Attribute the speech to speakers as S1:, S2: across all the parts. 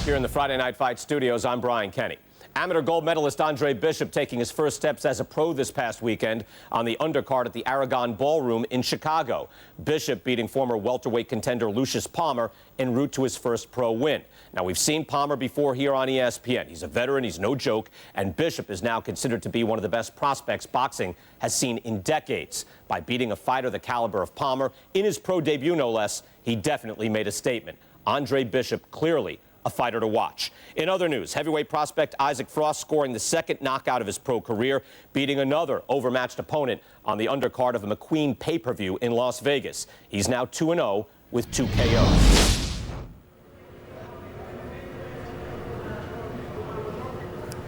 S1: Here in the Friday Night Fight studios, I'm Brian Kenny. Amateur gold medalist Andre Bishop taking his first steps as a pro this past weekend on the undercard at the Aragon Ballroom in Chicago. Bishop beating former welterweight contender Lucius Palmer en route to his first pro win. Now, we've seen Palmer before here on ESPN. He's a veteran, he's no joke, and Bishop is now considered to be one of the best prospects boxing has seen in decades. By beating a fighter the caliber of Palmer in his pro debut, no less, he definitely made a statement. Andre Bishop clearly a fighter to watch. In other news, heavyweight prospect Isaac Frost scoring the second knockout of his pro career, beating another overmatched opponent on the undercard of a McQueen pay-per-view in Las Vegas. He's now 2-0 with 2 KOs.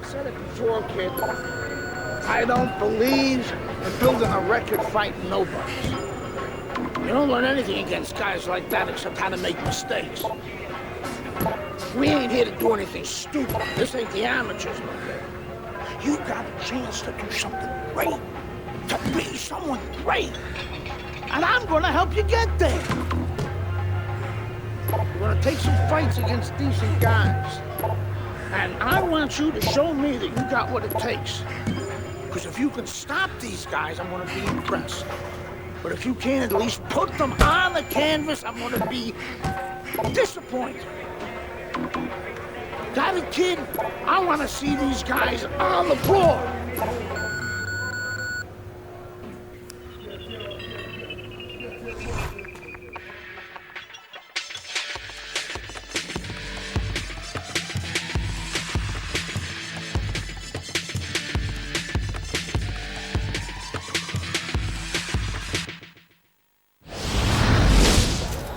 S2: I said it before, kid. I don't believe in building a record fighting nobodies. You don't learn anything against guys like that except how to make mistakes. We ain't here to do anything stupid. This ain't the amateurs, my man. You got a chance to do something great, to be someone great. And I'm gonna help you get there. We're gonna take some fights against decent guys. And I want you to show me that you got what it takes. Because if you can stop these guys, I'm gonna be impressed. But if you can't at least put them on the canvas, I'm gonna be disappointed. Got it, kid? I want to see these guys on the floor.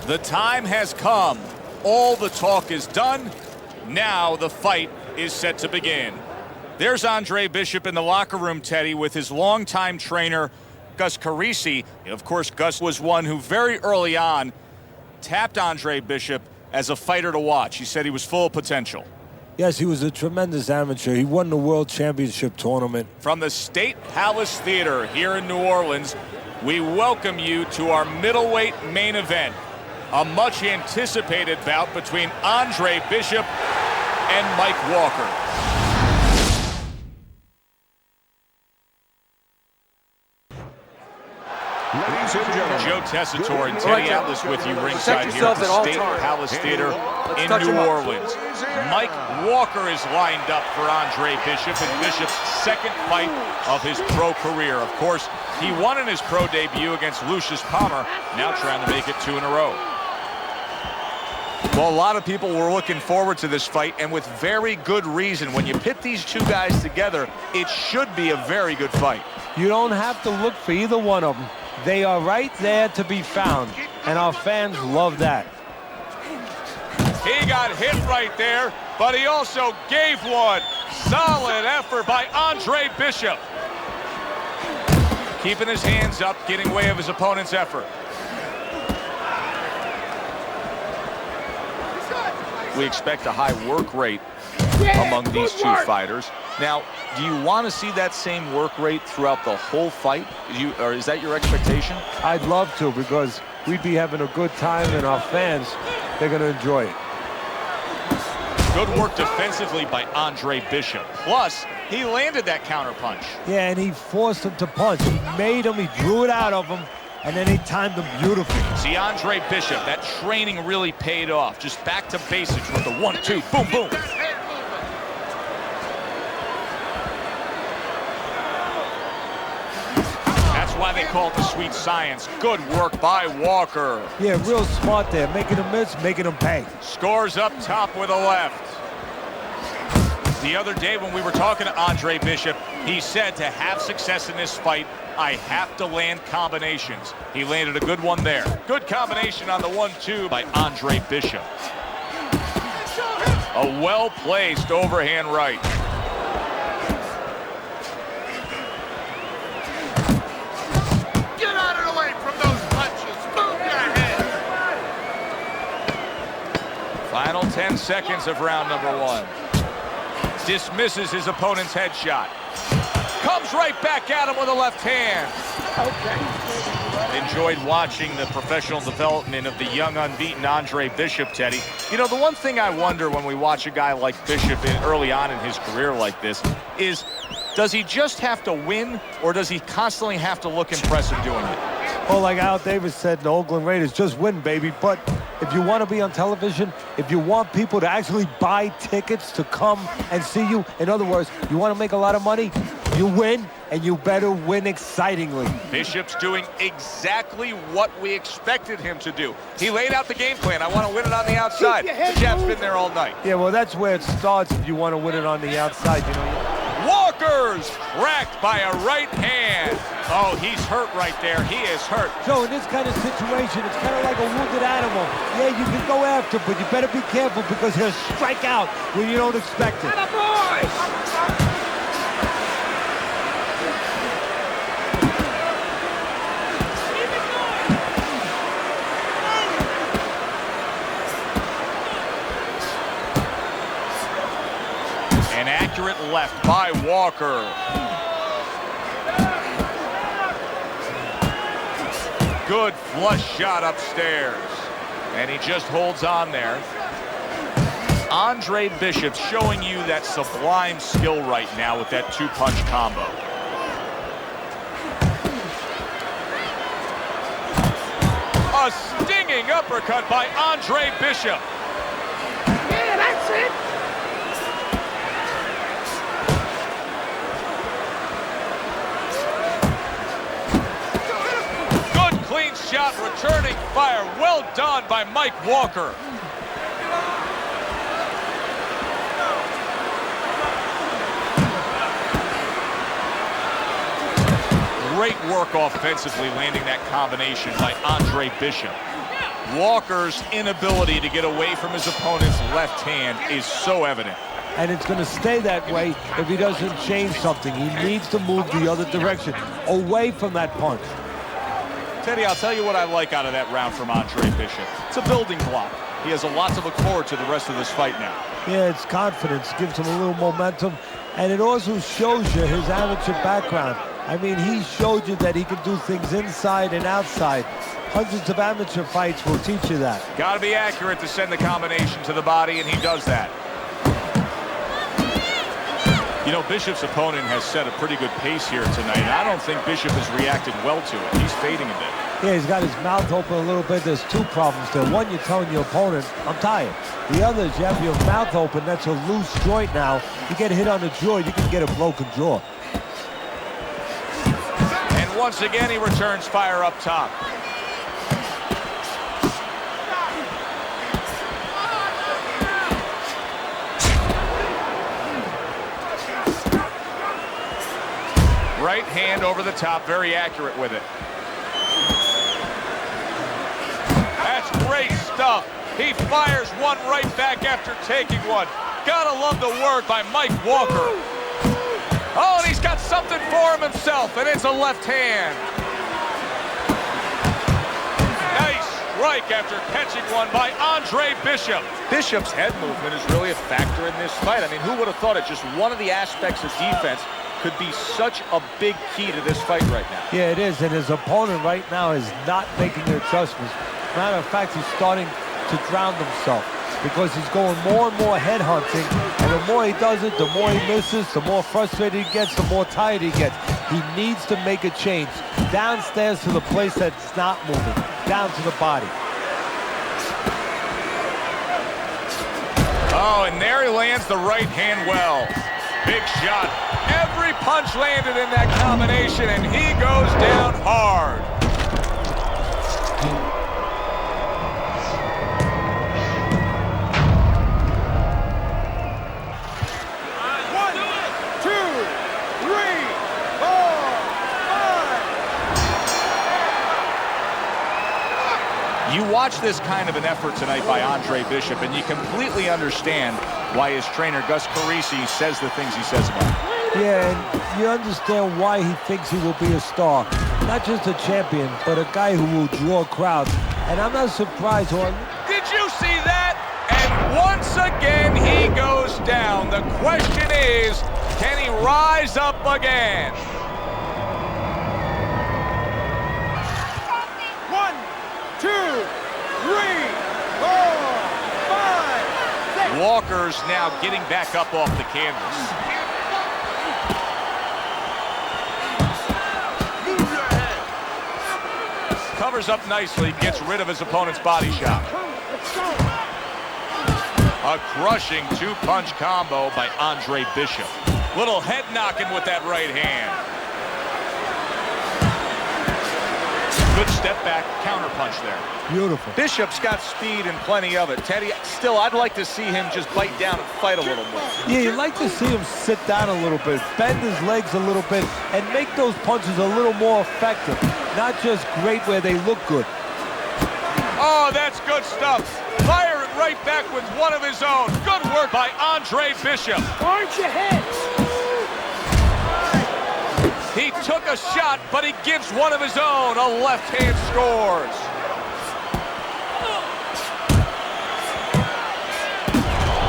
S3: The time has come. All the talk is done. Now the fight is set to begin. There's Andre Bishop in the locker room, Teddy, with his longtime trainer, Gus Carisi. Of course, Gus was one who very early on tapped Andre Bishop as a fighter to watch. He said he was full of potential.
S4: Yes, he was a tremendous amateur. He won the World Championship tournament.
S3: From the State Palace Theater here in New Orleans, we welcome you to our middleweight main event. A much anticipated bout between Andre Bishop and Mike Walker.
S5: Ladies and gentlemen,
S3: Joe Tessitore and Teddy Atlas with you ringside here at the State Palace Theater in New Orleans. Mike Walker is lined up for Andre Bishop in Bishop's second fight of his pro career. Of course, he won in his pro debut against Lucius Palmer, now trying to make it 2 in a row. Well, a lot of people were looking forward to this fight, and with very good reason. When you pit these two guys together, it should be a very good fight.
S4: You don't have to look for either one of them. They are right there to be found, and our fans love that.
S3: He got hit right there, but he also gave one. Solid effort by Andre Bishop. Keeping his hands up, getting way of his opponent's effort. We expect a high work rate among these two fighters. Now, do you want to see that same work rate throughout the whole fight? Or is that your expectation?
S4: I'd love to, because we'd be having a good time, and our fans, they're going to enjoy it.
S3: Good work defensively by Andre Bishop. Plus, he landed that counter punch.
S4: Yeah, and he forced him to punch. He made him, he drew it out of him, and then he timed him beautifully.
S3: See, Andre Bishop, that training really paid off. Just back to basics with the 1-2, boom, boom. That's why they call it the sweet science. Good work by Walker.
S4: Yeah, real smart there, making him miss, making him pay.
S3: Scores up top with a left. The other day when we were talking to Andre Bishop, he said to have success in this fight, I have to land combinations. He landed a good one there. Good combination on the 1-2 by Andre Bishop. A well-placed overhand right.
S5: get out of the way from those punches. Move your head.
S3: Final 10 seconds of round number 1. Dismisses his opponent's headshot. Comes right back at him with a left hand.
S2: Okay.
S3: Enjoyed watching the professional development of the young, unbeaten Andre Bishop, Teddy. You know, the one thing I wonder when we watch a guy like Bishop early on in his career like this is, does he just have to win, or does he constantly have to look impressive doing it?
S4: Well, like Al Davis said, the Oakland Raiders, just win, baby. But if you want to be on television, if you want people to actually buy tickets to come and see you, in other words, you want to make a lot of money, you win, and you better win excitingly.
S3: Bishop's doing exactly what we expected him to do. He laid out the game plan. I want to win it on the outside. The jab's been there all night.
S4: Yeah, well, that's where it starts if you want to win it on the outside, you know.
S3: Walker's cracked by a right hand. Oh, he's hurt right there. He is hurt.
S4: So in this kind of situation, it's kind of like a wounded animal. Yeah, you can go after, but you better be careful because he'll strike out when you don't expect it.
S3: An accurate left by Walker. Good flush shot upstairs. And he just holds on there. Andre Bishop showing you that sublime skill right now with that two-punch combo. A stinging uppercut by Andre Bishop.
S2: Yeah, that's it.
S3: Clean shot, returning fire. Well done by Mike Walker. Great work offensively, landing that combination by Andre Bishop. Walker's inability to get away from his opponent's left hand is so evident.
S4: And it's going to stay that way if he doesn't change something. He needs to move the other direction, away from that punch.
S3: Teddy, I'll tell you what I like out of that round from Andre Bishop. It's a building block. He has a lot to look forward to the rest of this fight now.
S4: Yeah, it's confidence, gives him a little momentum, and it also shows you his amateur background. I mean, he showed you that he can do things inside and outside. Hundreds of amateur fights will teach you that.
S3: Got to be accurate to send the combination to the body, and he does that. You know, Bishop's opponent has set a pretty good pace here tonight. I don't think Bishop has reacted well to it. He's fading a bit.
S4: Yeah, he's got his mouth open a little bit. There's two problems there. One, you're telling your opponent, I'm tired. The other is you have your mouth open. That's a loose joint now. You get hit on the jaw, you can get a broken jaw.
S3: And once again, he returns fire up top. Right hand over the top, very accurate with it. That's great stuff. He fires one right back after taking one. Gotta love the work by Mike Walker. Oh, and he's got something for him himself, and it's a left hand. Nice strike after catching one by Andre Bishop. Bishop's head movement is really a factor in this fight. I mean, who would have thought it? Just one of the aspects of defense could be such a big key to this fight right now.
S4: Yeah, it is, and his opponent right now is not making the adjustments. Matter of fact, he's starting to drown himself because he's going more and more head hunting, and the more he does it, the more he misses, the more frustrated he gets, the more tired he gets. He needs to make a change downstairs to the place that's not moving, down to the body.
S3: Oh, and there he lands the right hand well. Big shot. Every punch landed in that combination, and he goes down hard.
S5: One, two, three, 4, 5.
S3: You watch this kind of an effort tonight by Andre Bishop, and you completely understand why his trainer, Gus Carisi, says the things he says about him.
S4: Yeah, and you understand why he thinks he will be a star. Not just a champion, but a guy who will draw crowds. And I'm not surprised.
S3: Did you see that? And once again, he goes down. The question is, can he rise up again?
S4: 2, 3, 4, 5, 6.
S3: Walker's now getting back up off the canvas.
S5: Move your head.
S3: Covers up nicely, gets rid of his opponent's body shot. A crushing two-punch combo by Andre Bishop. Little head knocking with that right hand. Good step back, counter punch there.
S4: Beautiful.
S3: Bishop's got speed and plenty of it. Teddy, still, I'd like to see him just bite down and fight a little more.
S4: Yeah, you'd like to see him sit down a little bit, bend his legs a little bit, and make those punches a little more effective. Not just great where they look good.
S3: Oh, that's good stuff. Firing right back with one of his own. Good work by Andre Bishop.
S2: Aren't your heads?
S3: He took a shot, but he gives one of his own. A left hand scores.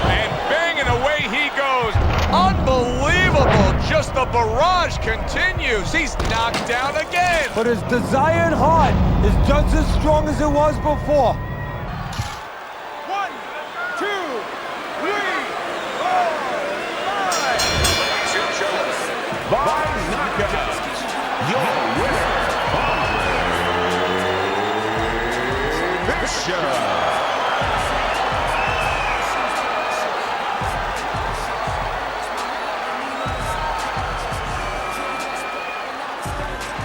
S3: And banging away he goes. Unbelievable. Just the barrage continues. He's knocked down again.
S4: But his desired heart is just as strong as it was before. 1, 2, 3, 4, 5.
S6: By knockout, your winner, Andre Bishop.